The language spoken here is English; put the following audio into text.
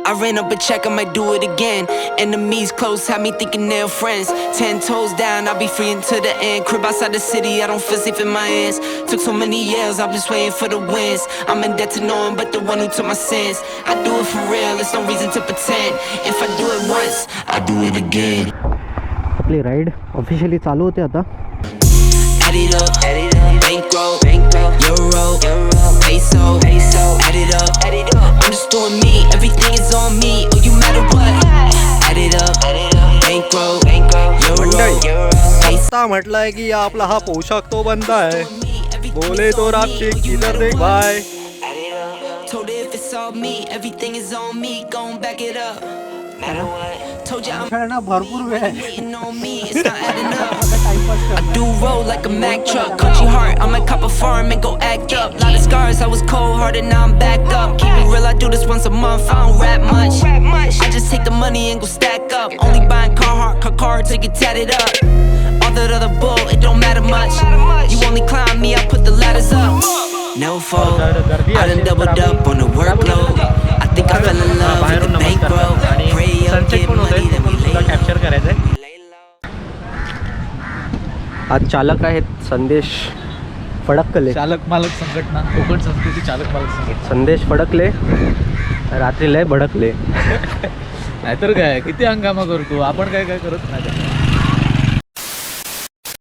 I ran up a check, I might do it again. Enemies close, had me thinking they're friends. 10 toes down, I'll be free until the end. Crib outside the city, I don't feel safe in my hands. Took so many years, I'm just waiting for the wins. I'm in debt to no one but the one who took my sins. I do it for real, there's no reason to pretend. If I do it once, I do it again. आपली ride officially चालू होते आता. Add it up, bankroll, euro, peso, add it up, I'm just doing me, everything is on me, oh you matter what, add it up, bankroll, euro, आता म्हटलंय की आपला हा पोशाख तो बनता है. बोले तो राक्षी किधर देख भाई. told her if it's all me, everything is on me, gon' back it up, matter what, told ya I'm भरपूर वेळ आहे. hating on me, it's not adding up. I do roll like a Mack truck, country heart, I might cop a farm and go act up. Lot of scars, I was cold-hearted, now I'm back up. Keep it real, I do this once a month, I don't rap much. I just take the money and go stack up. Only buying car to get tatted up. All that other bull, it don't matter much. You only climb me, I put the ladders up. No fold, I done doubled up on the workload. I think I fell in love with the bankroll. Pray up, get money, then we lay capture करायचंय. आज चालक आहेत संदेश फडकले. चालक मालक संघटना कोकण संस्कृती चालक मालक संघटना. संदेश फडकले रात्री लय भडकले. नाहीतर काय किती हंगामा करतो आपण, काय काय करत नाही.